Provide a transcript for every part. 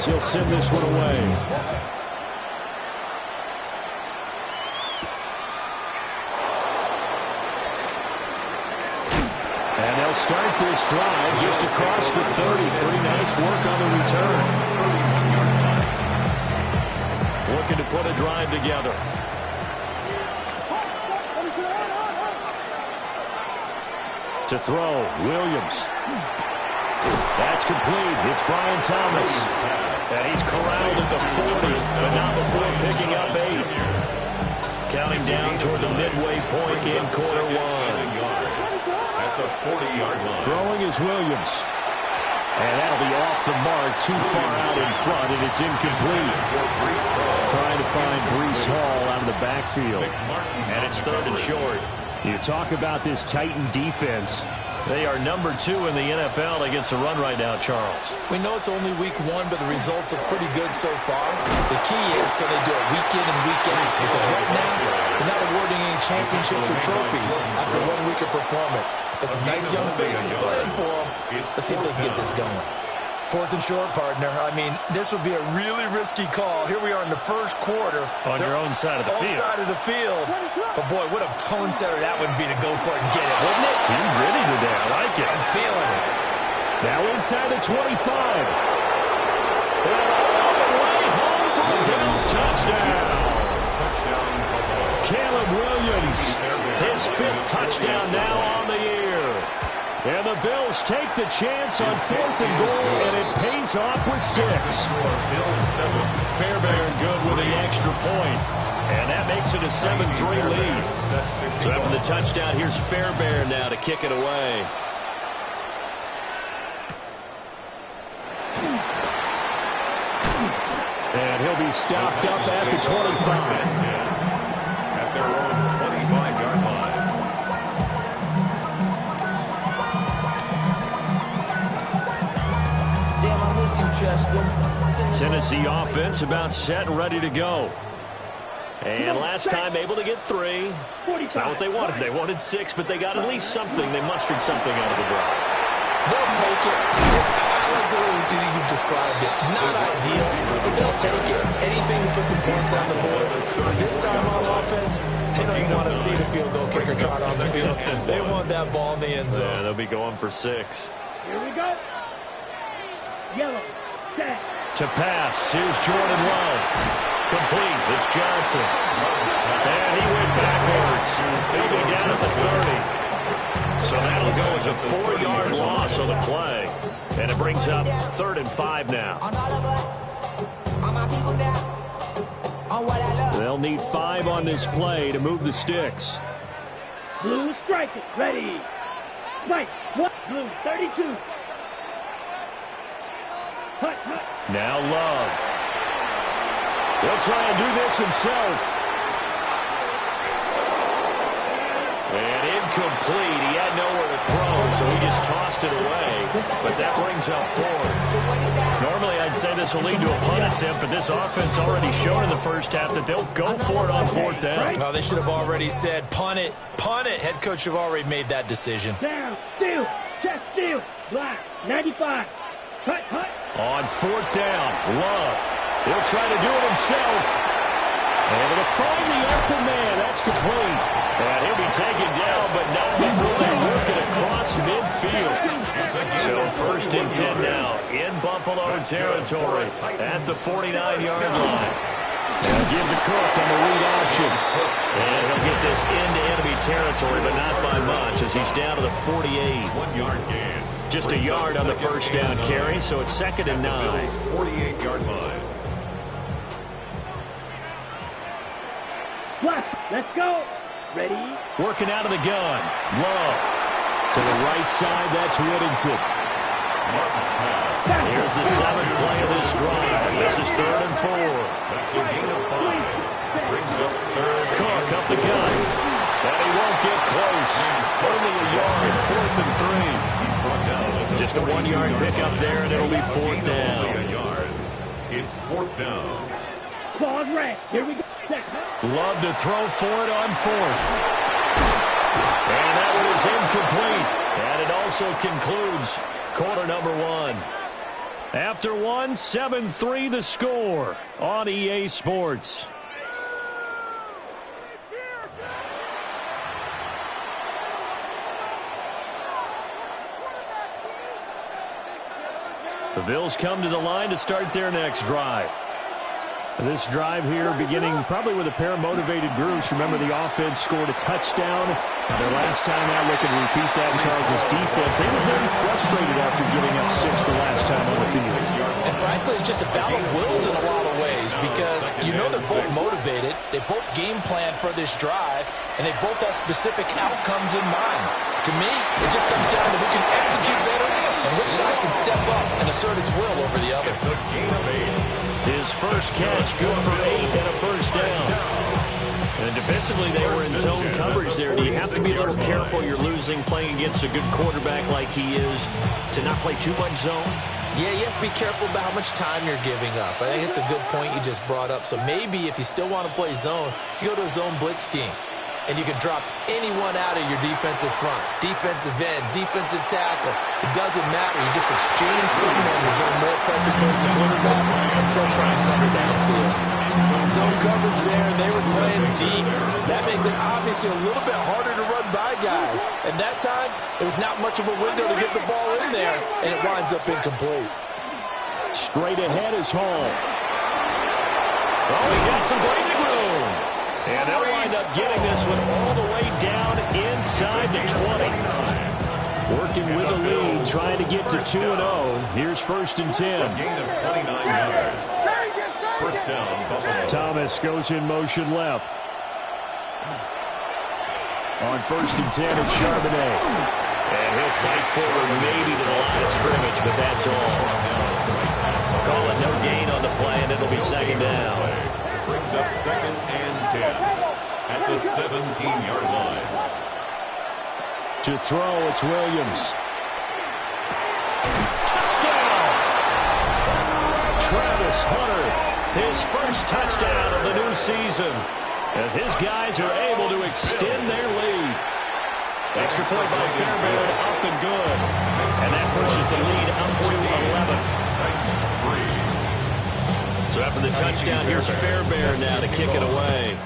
as he'll send this one away. And they'll start this drive just across the 30. Pretty nice work on the return. Looking to put a drive together. To throw, Williams. That's complete. It's Brian Thomas. And he's corralled at the 40, but not before picking up 8. Counting down toward the midway point in quarter one. At the 40-yard line. Throwing is Williams. And that'll be off the mark, too far out in front, and it's incomplete. Trying to find Breece Hall out of the backfield. And it's third and short. You talk about this Titan defense. They are number 2 in the NFL against the run right now, Charles. We know it's only week 1, but the results look pretty good so far. The key is, can they do it week in and week out? Because right now, they're not awarding any championships or trophies after 1 week of performance. Got some nice young faces playing for them. Let's see if they can get this going. 4th and short, partner. I mean, this would be a really risky call. Here we are in the first quarter. On your own side of the field. On side of the field. But, boy, what a tone setter that would be to go for it and get it, wouldn't it? You're ready today. I like it. I'm feeling it. Now inside the 25. And all the way home for the Bills touchdown. Caleb Williams, his 5th touchdown now on the year. And the Bills take the chance on 4th and goal, and it pays off with 6. Fairbairn good with the extra point. And that makes it a 7-3 lead. So after the touchdown, here's Fairbairn now to kick it away. And he'll be stopped up at the 25. At their own 25-yard line. Tennessee offense about set and ready to go. And last time able to get 3. It's not what they wanted. They wanted 6, but they got at least something. They mustered something out of the drive. They'll take it. I like the way you described it. Not ideal, but they'll take it. Anything to put some points on the board. But this time on offense, they don't even want to see the field goal kicker trot on the field. They want that ball in the end zone. Yeah, they'll be going for 6. Here we go. Yellow. Set. To pass. Here's Jordan Love. Complete. It's Johnson. And he went backwards. He'll be down at the 30. So that'll go as a 4-yard loss on the play. And it brings up 3rd and 5 now. They'll need 5 on this play to move the sticks. Blue strike it. Ready. Right. What? Blue 32. Hut, hut. Now Love. He'll try and do this himself. And incomplete. He had nowhere to throw, so he just tossed it away. But that brings up 4th. Normally I'd say this will lead to a punt attempt, but this offense already showed in the first half that they'll go for it on 4th down. Well, they should have already said, punt it, punt it. Head coach have already made that decision. Down, steal, chest steal, block, 95. Hut, hut. On 4th down, Love. He'll try to do it himself. Able to find the open man. That's complete. And he'll be taken down, but not before they work it across midfield. So 1st and 10 now in Buffalo territory at the 49-yard line. They'll give the Cook on the lead option. And he'll get this into enemy territory, but not by much as he's down to the 48. 1-yard gain. Just a yard on the first down carry, so it's 2nd and 9. 48-yard line. Plus, let's go. Ready? Working out of the gun. Love. To the right side, that's Whittington. Here's the 7th play of this drive. This is 3rd and 4. That's a gain of 5. Brings up 3rd. Cook up the gun. And he won't get close. Only a yard. 4th and 3. He's brought down. Just a 1-yard pickup there, and it'll be 4th down. Only a yard. It's 4th down. Claws red. Here we go. Love to throw for it on 4th. And that one is incomplete. And it also concludes quarter number 1. After one, 7-3 the score on EA Sports. The Bills come to the line to start their next drive. This drive here beginning probably with a pair of motivated groups. Remember, the offense scored a touchdown. Their last time out, looking to repeat that. Charles' defense, they were very frustrated after giving up 6 the last time on the field. And frankly, it's just a battle of wills in a lot of ways because you know they're both motivated. They both game plan for this drive, and they both have specific outcomes in mind. To me, it just comes down to who can execute better and which side can step up and assert its will over the other. It's a gain of 8. His first catch, good for 8 and a first down. And defensively, they were in zone coverage there. Do you have to be a little careful you're losing playing against a good quarterback like he is to not play too much zone? Yeah, you have to be careful about how much time you're giving up. I think it's a good point you just brought up. So maybe if you still want to play zone, you go to a zone blitz scheme. And you can drop anyone out of your defensive front. Defensive end, defensive tackle. It doesn't matter. You just exchange someone to bring more pressure towards the quarterback and still try and cover downfield. Zone coverage there, and they were playing deep. That makes it obviously a little bit harder to run by guys. And that time, there was not much of a window to get the ball in there, and it winds up incomplete. Straight ahead is Hall. Oh, he got some breathing room. And they'll wind up getting this one all the way down inside the 20. Working with a lead, trying to get to 2-0. Here's 1st and 10. A gain of 29 yards. First down, Buffalo. Thomas goes in motion left. On 1st and 10, it's Charbonnet. And he'll fight forward maybe to the line of scrimmage, but that's all. Call it no gain on the play, and it'll be 2nd down. Brings up 2nd and 10 at the 17-yard line. To throw, it's Williams. Touchdown! Travis Hunter, his first touchdown of the new season, as his guys are able to extend their lead. Extra point by Fairbairn, up and good. And that pushes the lead up to 11. So after the touchdown, here's Fairbairn now to kick it away.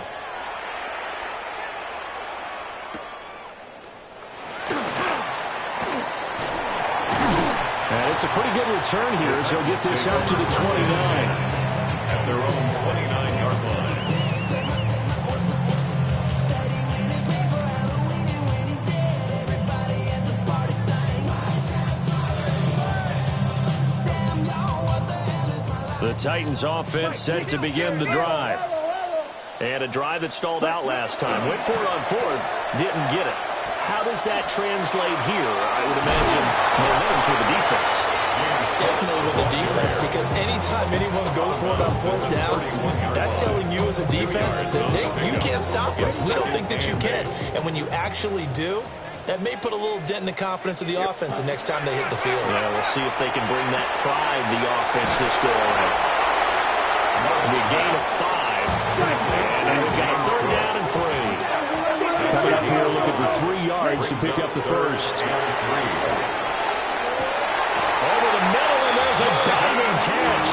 And it's a pretty good return here as he'll get this up to the 29. At their own 29-yard line. The Titans offense set to begin the drive. And a drive that stalled out last time. Went for it on 4th, didn't get it. How does that translate here? I would imagine momentum's with the defense. Definitely with the defense, because anytime anyone goes for it on 4th down, that's telling you as a defense that you can't stop us. We don't think that you can. And when you actually do, that may put a little dent in the confidence of the offense the next time they hit the field. Yeah, we'll see if they can bring that pride to the offense this go around. The gain of 5. And we've got a 3rd down and 3. Coming up here looking for 3 yards to pick up the first. Over the middle, and there's a diving catch.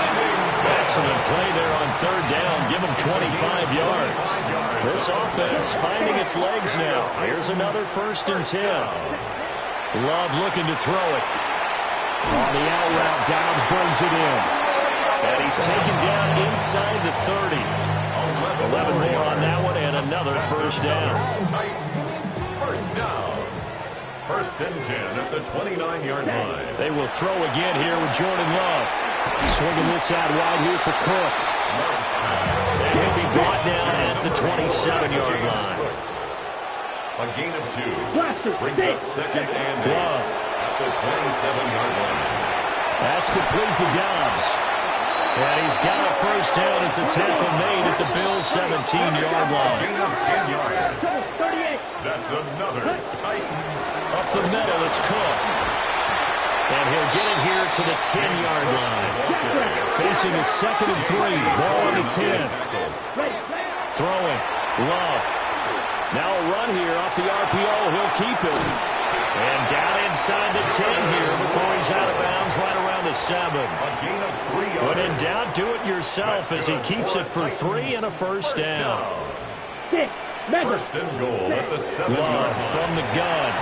Excellent play there on 3rd down. Give them 25 yards. This offense finding its legs now. Here's another 1st and 10. Love looking to throw it. On the out route, Dobbs brings it in. And he's taken down inside the 30. 11 more on that one, and another 1st down. First down. 1st and 10 at the 29-yard line. They will throw again here with Jordan Love. Swinging this out wide here for Cook. And he'll be brought down at the 27-yard line. A gain of 2. Brings up 2nd and 8 Love. at the 27-yard line. That's complete to Dobbs. And he's got a 1st down as the tackle made at the Bills' 17-yard line. Gain of 10 yards. That's another Titans. Up the middle, it's Cook. And he'll get it here to the 10-yard line. Facing a 2nd and 3. Ball on the 10. Throwing. Love. Now a run here off the RPO. He'll keep it. And down inside the 10 here before he's out of bounds right around the 7. A gain of 3 yards. When in doubt, do it yourself as he keeps it for 3 and a first down. First and goal at the 7-yard Love line. from the gun.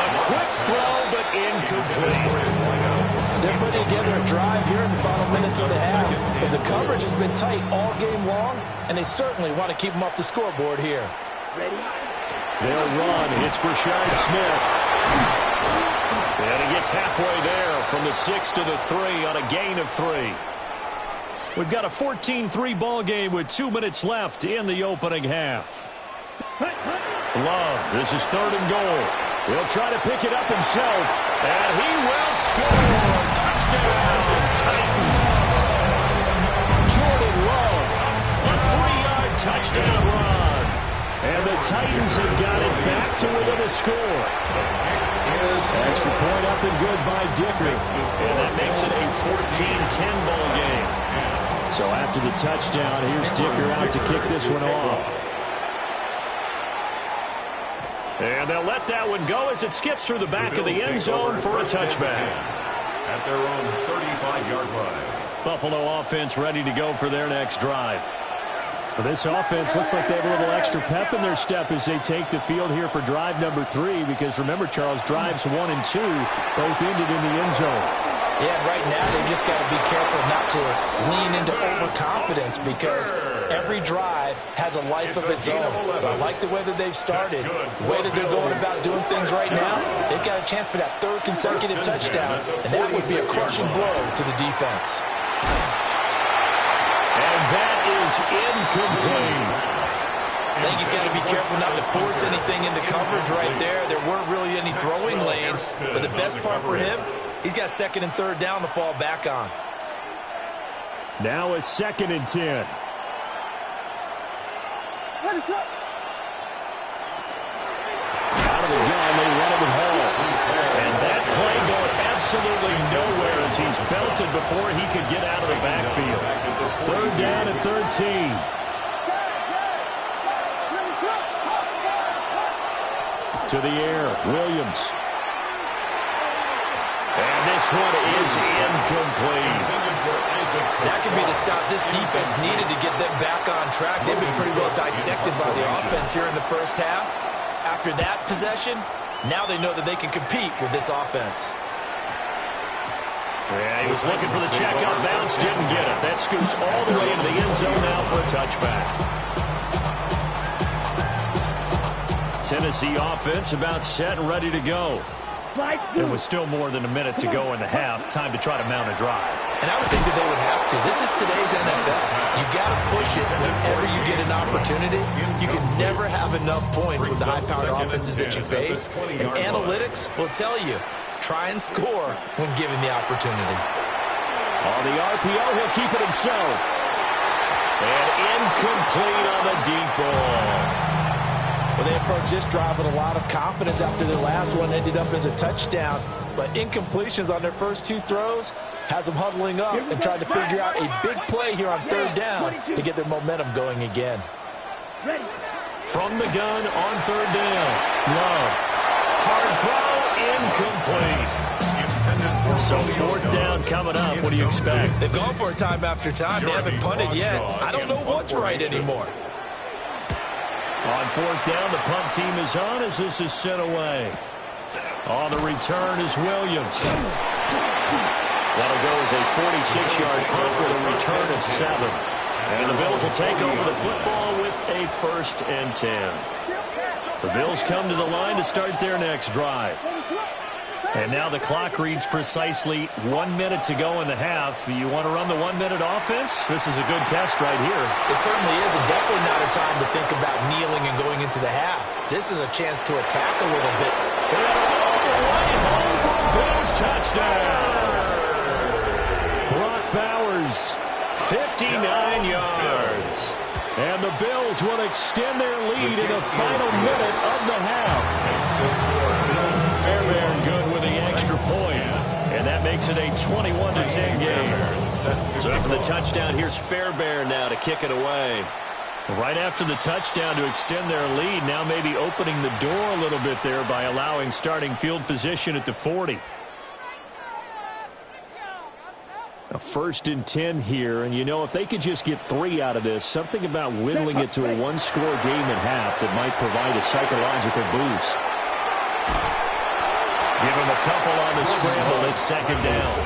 A quick throw, but incomplete. They're putting together a drive here in the final minutes of the half. But the coverage has been tight all game long, and they certainly want to keep them off the scoreboard here. They'll run. It's Brashard Smith. And he gets halfway there from the 6 to the 3 on a gain of 3. We've got a 14-3 ball game with 2 minutes left in the opening half. Love, this is 3rd and goal. He'll try to pick it up himself, and he will score. Touchdown, Titans. Jordan Love, a 3-yard touchdown run. And the Titans have got it back to within a score. Extra point up and good by Dicker. And that makes it a 14-10 ball game. So after the touchdown, here's Dicker out to kick this one off. And they'll let that one go as it skips through the back of the end zone for a touchback. At their own 35-yard line. Buffalo offense ready to go for their next drive. Well, this offense looks like they have a little extra pep in their step as they take the field here for drive number 3, because remember, Charles, drives 1 and 2 both ended in the end zone. Yeah, right now they've just got to be careful not to lean into overconfidence, because every drive has a life of its own. But I like the way that they've started, the way that they're going about doing things right now. They've got a chance for that 3rd consecutive touchdown, and that would be a crushing blow to the defense. And that is incomplete. I think he's got to be careful not to force anything into coverage right there. There weren't really any throwing lanes, but the best part for him, he's got 2nd and 3rd down to fall back on. Now a 2nd and 10. Out of the gun, they run it with Hall. And that play going absolutely nowhere as he's belted before he could get out of the backfield. 3rd down and 13. To the air, Williams. And this one is incomplete. That could be the stop this defense needed to get them back on track. They've been pretty well dissected by the offense here in the first half. After that possession, now they know that they can compete with this offense. Yeah, he was looking for the check up bounce, didn't get it. That scoots all the way into the end zone now for a touchback. Tennessee offense about set and ready to go. It was still more than a minute to go in the half. Time to try to mount a drive. And I would think that they would have to. This is today's NFL. You got to push it whenever you get an opportunity. You can never have enough points with the high-powered offenses that you face. And analytics will tell you, try and score when given the opportunity. On the RPO, he'll keep it himself. And incomplete on the deep ball. Well, they approached this drive with a lot of confidence after their last one ended up as a touchdown. But incompletions on their first 2 throws has them huddling up and trying to figure out a big play here on 3rd down to get their momentum going again. From the gun on 3rd down. Love. Hard throw, incomplete. So 4th down coming up. What do you expect? They've gone for it time after time. They haven't punted yet. I don't know what's right anymore. On 4th down, the punt team is on as this is sent away. On the return is Williams. That'll go as a 46-yard punt with a return of 7. And the Bills will take over the football with a 1st and 10. The Bills come to the line to start their next drive. And now the clock reads precisely 1 minute to go in the half. You want to run the 1-minute offense? This is a good test right here. It certainly is, and definitely not a time to think about kneeling and going into the half. This is a chance to attack a little bit. And all the way home for a Bills touchdown. Brock Bowers, 59 yards. And the Bills will extend their lead in the final minute of the half. Fairbairn good with the extra point. And that makes it a 21-10 game. So after the touchdown, here's Fairbairn now to kick it away. Right after the touchdown to extend their lead, now maybe opening the door a little bit there by allowing starting field position at the 40. A 1st and 10 here, and you know, if they could just get 3 out of this, something about whittling it to a one-score game at half that might provide a psychological boost. Give him a couple on the scramble. It's 2nd down.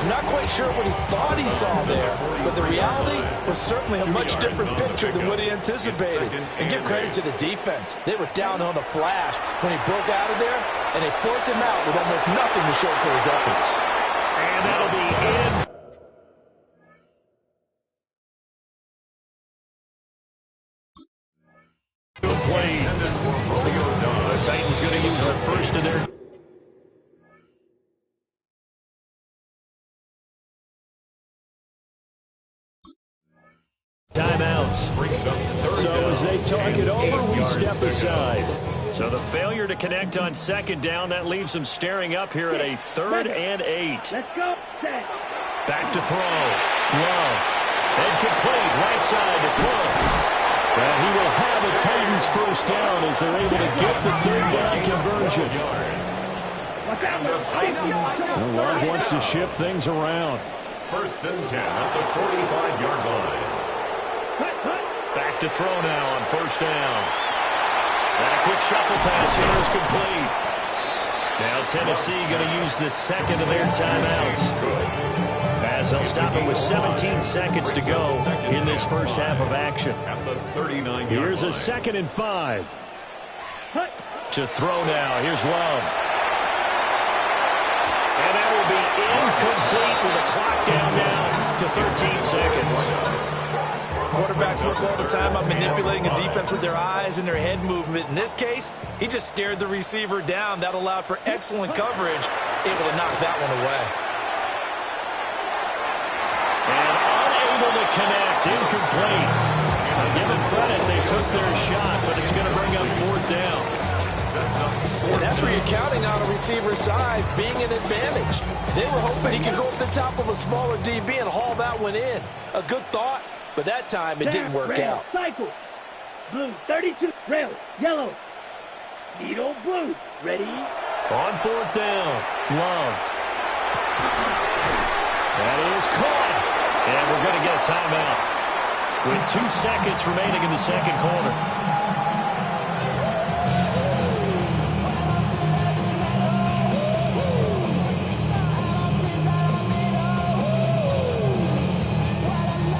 I'm not quite sure what he thought he saw there, but the reality was certainly a much different picture than what he anticipated. And give credit to the defense. They were down on the flash when he broke out of there, and they forced him out with almost nothing to show for his efforts. And that'll be in. Good play. The Titans going to use the first of their... timeouts. So as they talk it over, we step aside. So the failure to connect on 2nd down, that leaves them staring up here at a 3rd and 8. Let's go. Back to throw. Love. Incomplete. Right side to Cook. And he will have a Titans first down as they're able to get the 3rd down conversion. Well, Love wants to shift things around. 1st and 10 at the 45-yard line. Back to throw now on 1st down. And a quick shuffle pass here is complete. Now Tennessee going to use the 2nd of their timeouts, as they'll stop it with 17 seconds to go in this first half of action. At the 39-yard Here's a line. 2nd and 5. To throw now. Here's Love. And that will be incomplete with the clock down now to 13 seconds. Quarterbacks work all the time on manipulating a defense with their eyes and their head movement. In this case, he just stared the receiver down. That allowed for excellent coverage, able to knock that one away. And unable to connect, incomplete. Give them credit, they took their shot, but it's going to bring up 4th down. And that's where you're counting on a receiver's size being an advantage. They were hoping he could go up the top of a smaller DB and haul that one in. A good thought. But that time, it didn't work out. Cycle. Blue, 32. Rail, yellow. Needle, blue. Ready? On 4th down, Love. That is caught. And we're going to get a timeout with 2 seconds remaining in the 2nd quarter.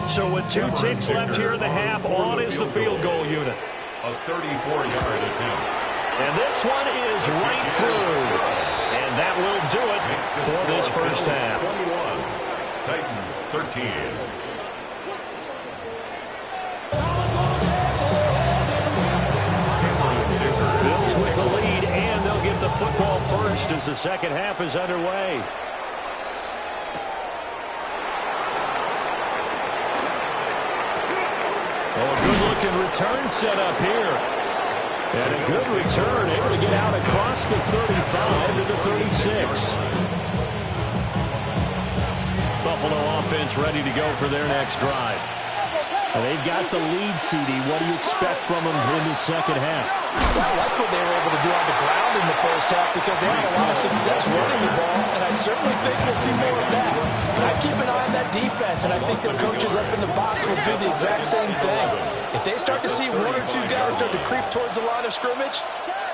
So with 2 ticks left here in the half, on is the field goal unit. A 34-yard attempt. And this one is right through. And that will do it for this first half. 21. Titans 13. Bills with the lead, and they'll get the football first as the 2nd half is underway. Oh, a good-looking return set up here. And a good return, able to get out across the 35 to the 36. Buffalo offense ready to go for their next drive. Well, they've got the lead, CD. What do you expect from them in the 2nd half? I like what they were able to do on the ground in the first half because they had a lot of success running the ball, and I certainly think we'll see more of that. I keep an eye on that defense, and I think their coaches up in the box will do the exact same thing. If they start to see 1 or 2 guys start to creep towards the line of scrimmage,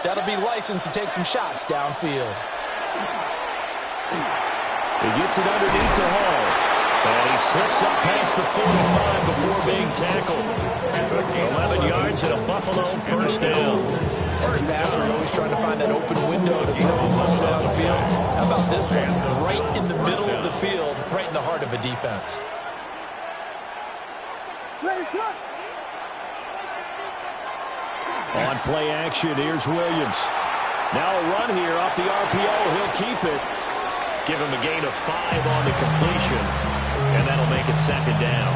that'll be licensed to take some shots downfield. He gets it underneath to Hall. And he slips up past the 45 before being tackled. 11 yards and a Buffalo first down. As a passer, you're always trying to find that open window to throw the ball down the field. How about this one? Right in the middle of the field, right in the heart of a defense. On play action, here's Williams. Now a run here off the RPO. He'll keep it. Give him a gain of 5 on the completion. And that'll make it 2nd down.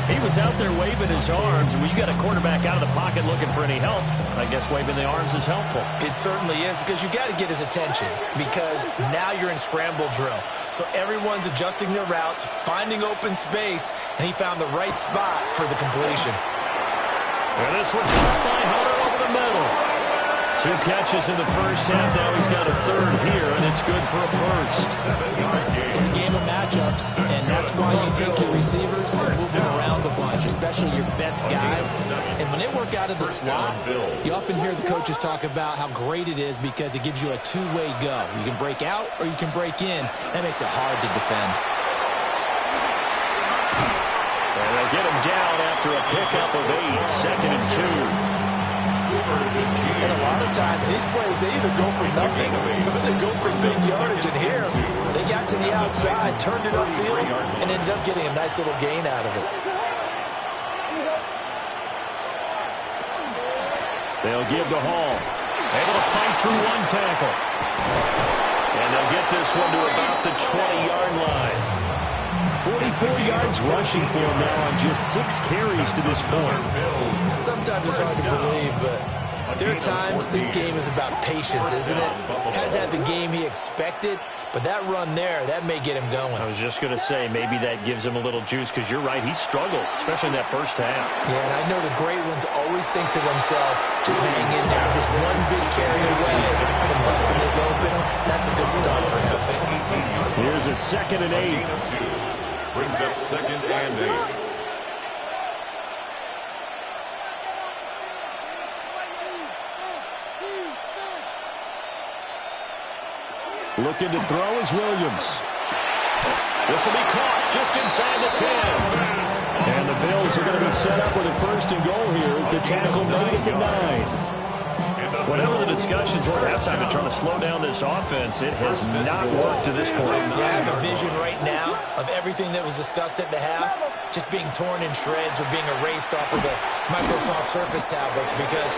He was out there waving his arms. When you got a quarterback out of the pocket looking for any help, I guess waving the arms is helpful. It certainly is, because you got to get his attention, because now you're in scramble drill. So everyone's adjusting their routes, finding open space, and he found the right spot for the completion. And this one's caught by Hunter over the middle. 2 catches in the first half. Now he's got a third here, and it's good for a first. It's a game of matchups, and that's why you take your receivers and move them around a bunch, especially your best guys. And when they work out of the slot, you often hear the coaches talk about how great it is because it gives you a two-way go. You can break out or you can break in. That makes it hard to defend. And they'll get him down after a pickup of 8, 2nd and 2. And a lot of times, these plays, they either go for nothing or they go for big yardage. And here, they got to the outside, turned it upfield, and ended up getting a nice little gain out of it. They'll give to Hall. Able to fight through 1 tackle. And they'll get this one to about the 20-yard line. 44 yards rushing for him now on just 6 carries to this point. Sometimes it's hard to believe, but there are times this game is about patience, isn't it? Has had the game he expected, but that run there, that may get him going. I was just going to say, maybe that gives him a little juice, because you're right, he struggled, especially in that first half. Yeah, and I know the great ones always think to themselves, just hang in there. If this one big carry away from busting this open, that's a good start for him. Here's a 2nd and 8. Brings up 2nd and 8. Looking to throw is Williams. This will be caught just inside the 10. And the Bills are going to be set up with a 1st and goal here as the tackle made at the 9. Whatever the discussions were at halftime in trying to slow down this offense, it has not worked to this point. Yeah, I have a vision right now of everything that was discussed at the half just being torn in shreds or being erased off of the Microsoft Surface tablets because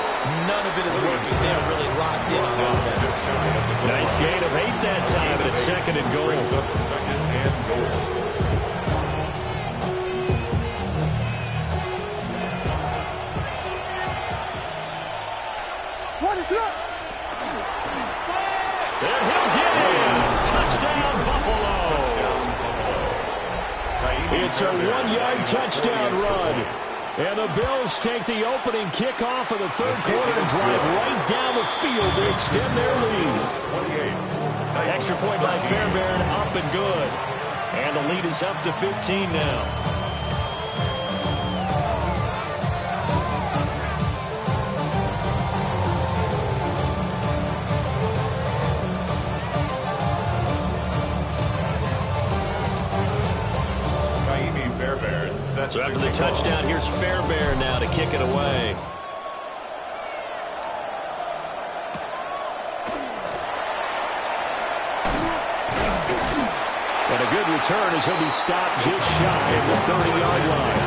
none of it is working. They're really locked in on offense. Nice gain of 8 that time, and it's 2nd and goal. Brings up 2nd and goal. And he'll get in. Touchdown, Buffalo. It's a 1-yard touchdown run. And the Bills take the opening kickoff of the 3rd quarter and drive right down the field to extend their lead. Extra point by Fairbairn, up and good. And the lead is up to 15 now. So after the touchdown, here's Fairbairn now to kick it away. And a good return as he'll be stopped just shy of the 30-yard line.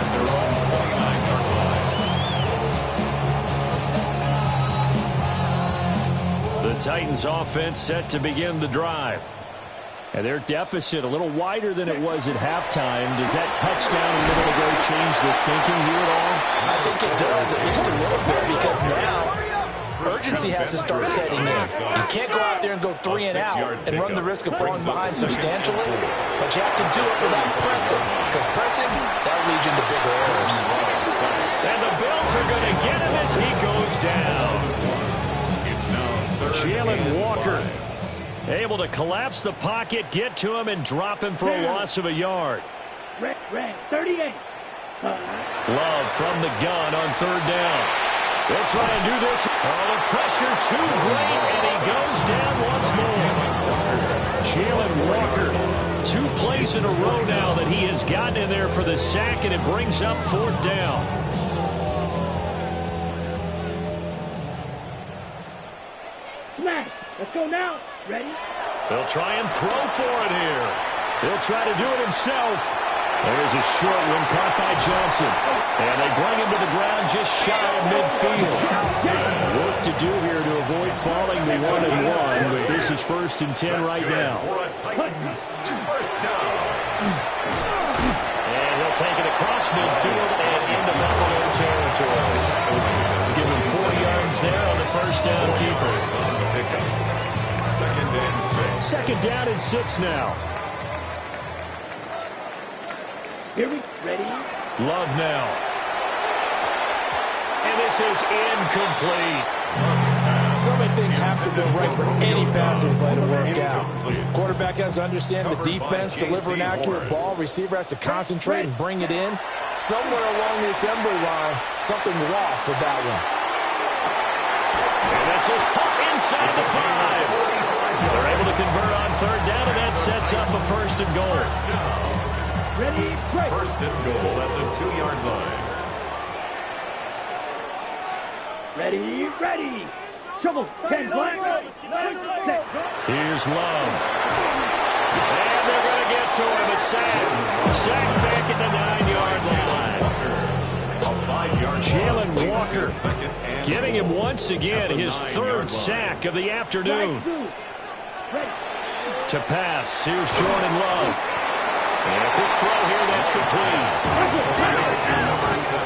And they're on the 29-yard line. The Titans offense set to begin the drive. And their deficit a little wider than it was at halftime. Does that touchdown a minute ago change the thinking here at all? I think it does, at least a little bit, because now urgency has to start setting in. You can't go out there and go 3 and out and run the risk of falling behind substantially, but you have to do it without pressing, because pressing, that leads you into bigger errors. And the Bills are going to get him as he goes down. Jalen Walker able to collapse the pocket, get to him, and drop him for a loss of a yard. Red, 38. Love from the gun on 3rd down. They'll try and do this. Oh, the pressure too great, and he goes down once more. Jalen Walker, 2 plays in a row now that he has gotten in there for the sack, and it brings up 4th down. Smash. Let's go now. Ready? They'll try and throw for it here. He'll try to do it himself. There's a short one caught by Johnson. And they bring him to the ground just shy of midfield. Work to do here to avoid falling to 1-and-1, but this is 1st and 10 right now. First down. And he'll take it across midfield and into Buffalo territory. Give him 4 yards there on the 1st down keeper. 2nd down and 6 now. Here we ready? Love now. And this is incomplete. So many things have to go right for any passing play to work out. Quarterback has to understand the defense, deliver an accurate ball. Receiver has to concentrate and bring it in. Somewhere along the assembly line, something was off with that one. And this is caught inside the 5. They're able to convert on third down, and that sets up a first and goal. Ready, break. First and goal at the 2-yard line. Ready, ready. Trouble, 10 black. Set. Here's Love. And they're going to get to him. A sack. Sack back at the 9-yard line. A 5-yard Jalen Walker getting him once again his third sack of the afternoon. To pass. Here's Jordan Love. And a quick throw here. That's complete. Number 7.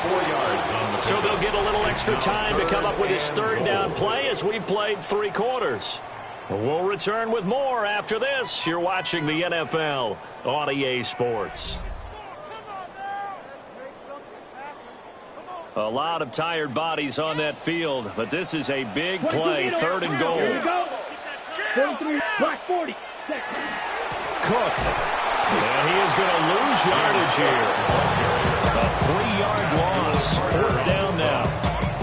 4 yards on the So they'll get a little extra time to come up with his third down play as we've played 3 quarters. We'll return with more after this. You're watching the NFL on EA Sports. A lot of tired bodies on that field, but this is a big play, third and goal. Here we go. 43, black 40. Set. Cook. And he is going to lose yardage here. A 3-yard loss. Fourth down now.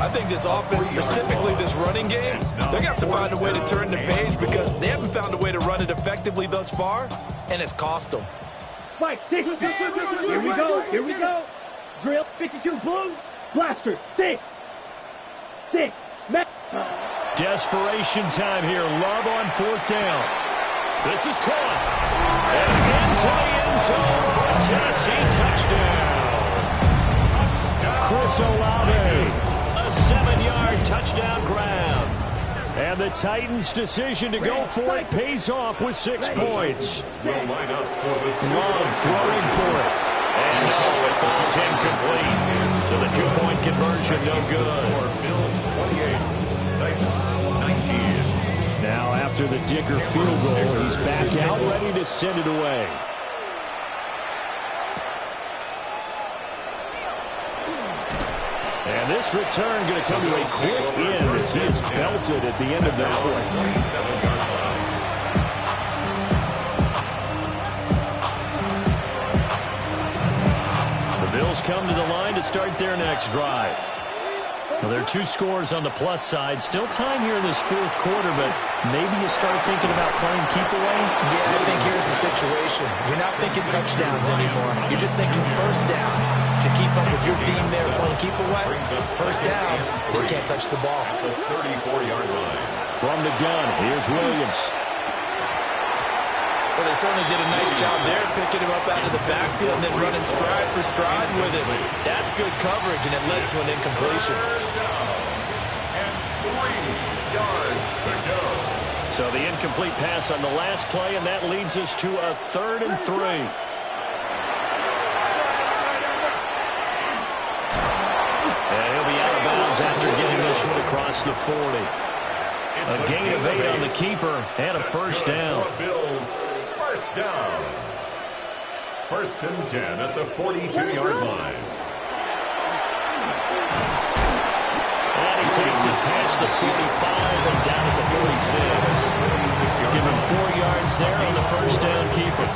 I think this offense, specifically this running game, they're going to have to find a way to turn the page because they haven't found a way to run it effectively thus far, and it's cost them. Spike, 6. Here we go. Here we go. Drill, 52 blue. Blaster, 6. 6. Desperation time here. Love on fourth down. This is caught. And into the end zone for a Tennessee touchdown. Chris Olave. A 7-yard touchdown grab. And the Titans' decision to go for it pays off with 6 points. Love throwing for it. And no, it falls incomplete. So the 2-point conversion, no good. Bills 28, Titans 19. Now after the Dicker field goal, he's back out ready to send it away. And this return going to come to a quick end as he is belted at the end of that one. 27-yard line. The Bills come to the line to start their next drive. Well, there are 2 scores on the plus side. Still time here in this fourth quarter, but maybe you start thinking about playing keep away? Yeah, I think here's the situation. You're not thinking touchdowns anymore. You're just thinking first downs. To keep up with your theme there, playing keep away, first downs, they can't touch the ball. The 34-yard line. From the gun, here's Williams. Well, they certainly did a nice job there, picking him up out of the backfield and then running stride for stride with it. That's good coverage, and it led to an incompletion. And 3 yards to go. So the incomplete pass on the last play, and that leads us to a 3rd and 3. And he'll be out of bounds after getting this one across the 40. A gain of 8 on the keeper and a first down. Bills, first down. First and 10 at the 42-yard line. And he takes it past the 45 and down at the 46. Give him 4 yards there on the first down keeper.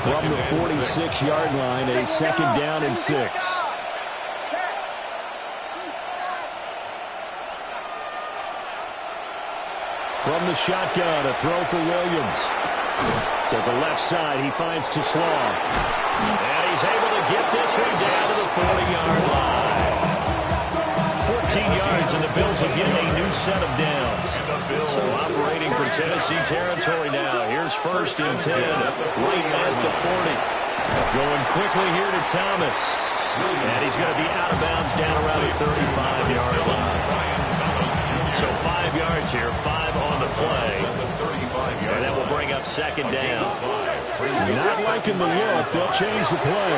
From the 46-yard line, a 2nd down and 6. From the shotgun, a throw for Williams. To the left side, he finds Teslaw. And he's able to get this one down to the 40-yard line. 14 yards, and the Bills will get a new set of downs. So operating for Tennessee territory now. Here's 1st and 10, right at the 40. Going quickly here to Thomas. And he's going to be out of bounds down around the 35-yard line. So 5 yards here, 5 on the play. And that will bring up 2nd down. Not liking the look. They'll change the play.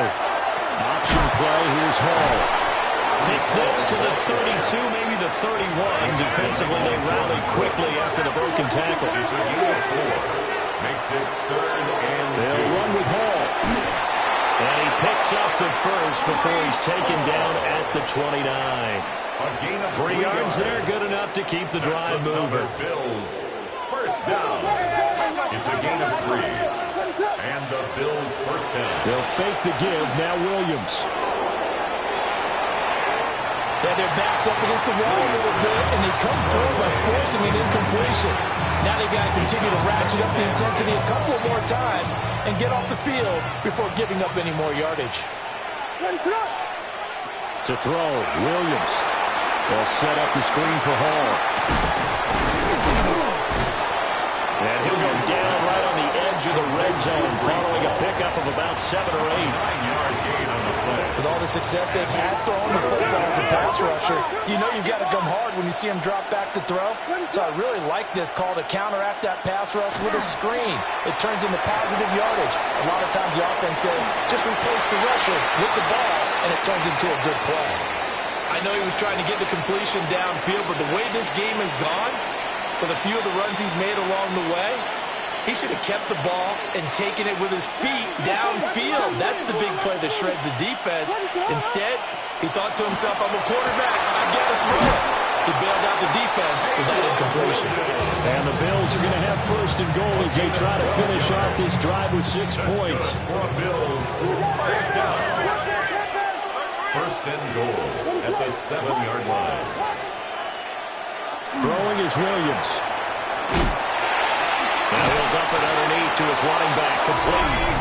Option play. Here's Hall. Takes this to the 32, maybe the 31. Defensively, they rally quickly after the broken tackle. Makes it 3rd and 2. They'll run with Hall. And he picks up off at first before he's taken down at the 29. A gain of 3 yards there, good enough to keep the drive moving. Bills. First down. It's a gain of 3. And the Bills first down. They'll fake the give. Now Williams. Yeah, their back's up against the wall a little bit, and they come through by forcing an incompletion. Now they've got to continue to ratchet up the intensity a couple of more times and get off the field before giving up any more yardage. To throw, Williams. They'll set up the screen for Hall. And he'll go down right on the edge of the red zone following a pickup of about 7 or 8. 9-yard gain on the play. With all the success they've had throwing the football as a pass rusher, you know you've got to come hard when you see him drop back to throw. So I really like this call to counteract that pass rush with a screen. It turns into positive yardage. A lot of times the offense says, just replace the rusher with the ball, and it turns into a good play. I know he was trying to get the completion downfield, but the way this game has gone, with a few of the runs he's made along the way, he should have kept the ball and taken it with his feet downfield. That's the big play that shreds the defense. Instead, he thought to himself, I'm a quarterback, I've got to throw it. He bailed out the defense with that incompletion. And the Bills are going to have first and goal as they try to finish off this drive with 6 points. For Bills, first down. First and goal at the 7-yard line. Throwing is Williams. And he'll dump it underneath to his running back, complete.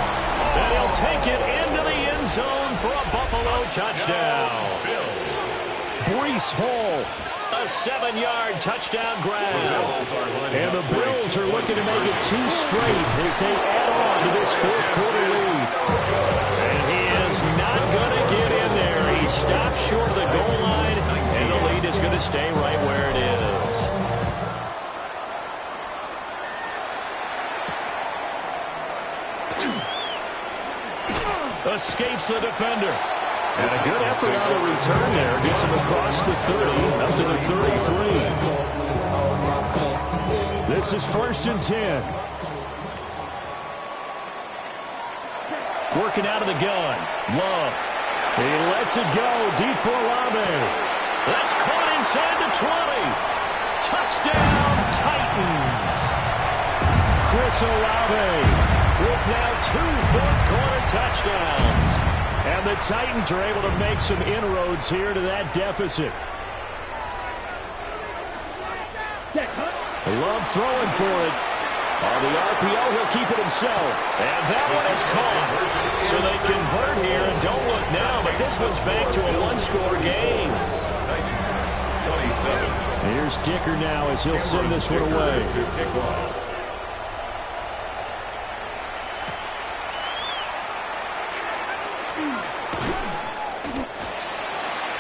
And he'll take it into the end zone for a Buffalo touchdown. Breece Hall, a 7-yard touchdown grab. And the Bills are looking to make it 2 straight as they add on to this 4th quarter lead. And he is not going to get in there. He stops short of the goal line, and the lead is going to stay right where it is. Escapes the defender. And a good effort on the return there. Gets him across the 30, up to the 33. This is 1st and 10. Working out of the gun. Love. He lets it go deep for Olave. That's caught inside the 20. Touchdown, Titans. Chris Olave with now 2 fourth-quarter touchdowns. And the Titans are able to make some inroads here to that deficit. Love throwing for it. On the RPO, he'll keep it himself. And that one is caught. So they convert here and don't look now, but this one's back to a 1-score game. Titans, 27. Here's Dicker now as he'll send this one away.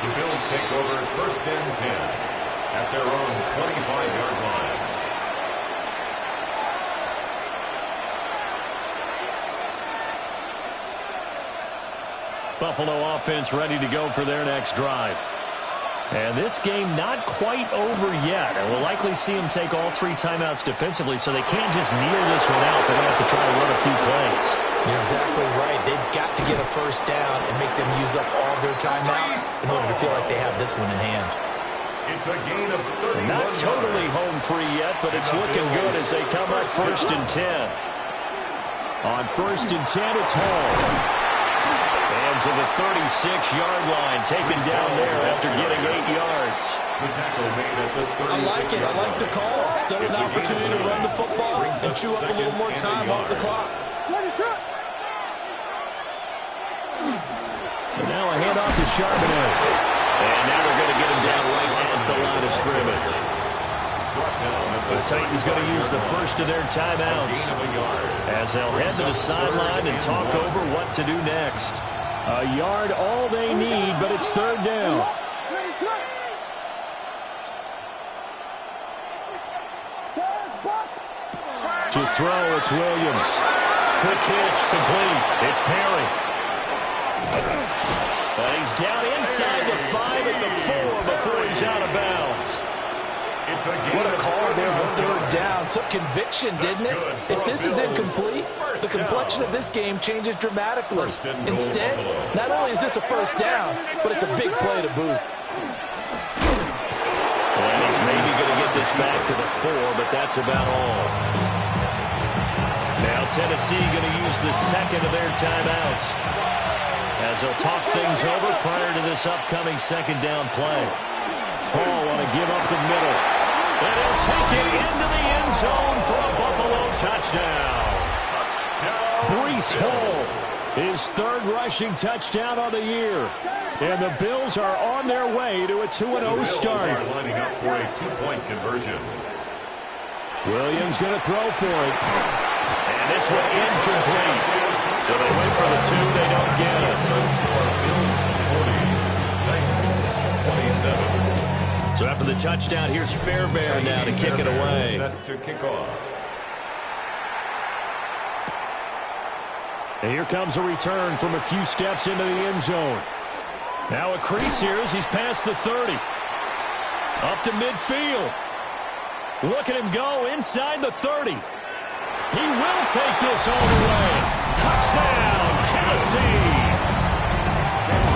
The Bills take over 1st and 10 at their own 25-yard line. Buffalo offense ready to go for their next drive. And this game not quite over yet. And we'll likely see them take all 3 timeouts defensively, so they can't just kneel this one out. They're going to have to try to run a few plays. You're exactly right. They've got to get a first down and make them use up all their timeouts in order to feel like they have this one in hand. It's a gain of 31 Not totally yards. home free yet, but it's looking good as they come up 1st and 10. On 1st and 10, it's Hall. And to the 36-yard line, taken down there after getting 8 yards. The tackle made at the 36-yard I like it. I like the call. Still an opportunity to run the football and chew up a little more time off the clock. And now a handoff to Charbonnet. And now they're going to get him down right at the line of scrimmage. The Titans going to use the first of their timeouts as they'll head to the sideline and talk over what to do next. A yard all they need, but it's 3rd down. To throw, it's Williams. Quick hitch, complete. It's Perry. But he's down inside the 5 at the 4 before he's out of bounds. It's a What a call there on third down. Took conviction, didn't it? If this is incomplete, the complexion of this game changes dramatically. Instead, not only is this a first down, but it's a big play to boot. And he's maybe going to get this back to the 4, but that's about all. Now Tennessee going to use the second of their timeouts as they'll talk things over prior to this upcoming second down play. Hall want to give up the middle. And he'll take it into the end zone for a Buffalo touchdown. Breece Hall, his third rushing touchdown of the year. And the Bills are on their way to a 2-0 start. The Bills are lining up for a 2-point conversion. Williams going to throw for it. And this one incomplete. So they wait for the 2, they don't get it. Bills 40, Titans 27. So after the touchdown, here's Fairbairn now to kick it away. Set to kick off. And here comes a return from a few steps into the end zone. Now a crease here as he's past the 30. Up to midfield. Look at him go inside the 30. He will take this all the way. Touchdown, Tennessee.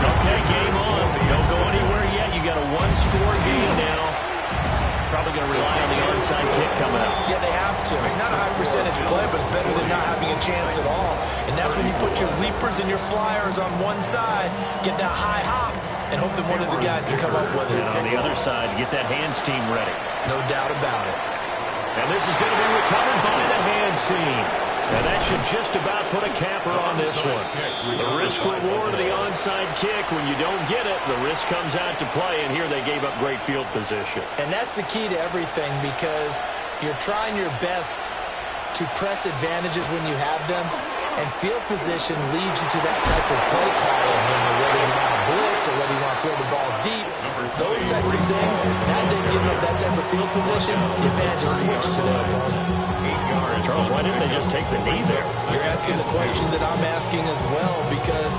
Okay, game on. Don't go anywhere yet. You got a one-score game now. Probably going to rely on the onside kick coming up. Yeah, they have to. It's not a high percentage play, but it's better than not having a chance at all. And that's when you put your leapers and your flyers on one side, get that high hop, and hope that one of the guys can come up with it. And on the other side, get that hands team ready. No doubt about it. And this is going to be recovered by the hands team. And that should just about put a capper on this one. The risk-reward of the onside kick, when you don't get it, the risk comes out to play, and here they gave up great field position. And that's the key to everything, because you're trying your best to press advantages when you have them, and field position leads you to that type of play calling, whether you want to blitz or whether you want to throw the ball deep. Those types of things, now they've given up that type of field position, the advantage is switched to their opponent. Charles, why didn't they just take the knee there? You're asking the question that I'm asking as well, because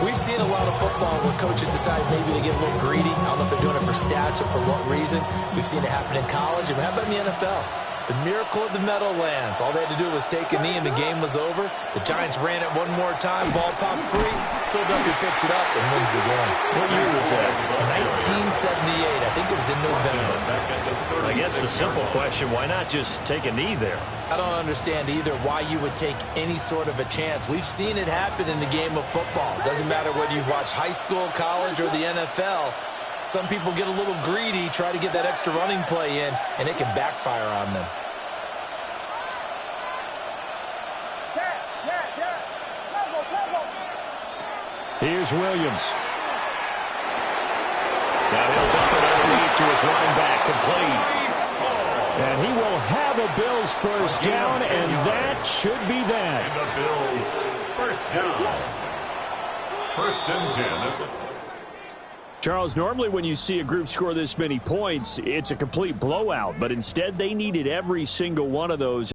we've seen a lot of football where coaches decide maybe to get a little greedy. I don't know if they're doing it for stats or for what reason. We've seen it happen in college. And how about in the NFL? The miracle of the Meadowlands. All they had to do was take a knee and the game was over. The Giants ran it one more time. Ball popped free. Philadelphia picks it up and wins the game. What year was that? 1978. I think it was in November. I guess the simple question, why not just take a knee there? I don't understand either why you would take any sort of a chance. We've seen it happen in the game of football. Doesn't matter whether you've watched high school, college, or the NFL. Some people get a little greedy, try to get that extra running play in, and it can backfire on them. Here's Williams. Now he'll dump it underneath to his running back, complete. And he will have a Bills first down, and that should be that. And the Bills first down. First and 10. Charles, normally when you see a group score this many points, it's a complete blowout, but instead they needed every single one of those.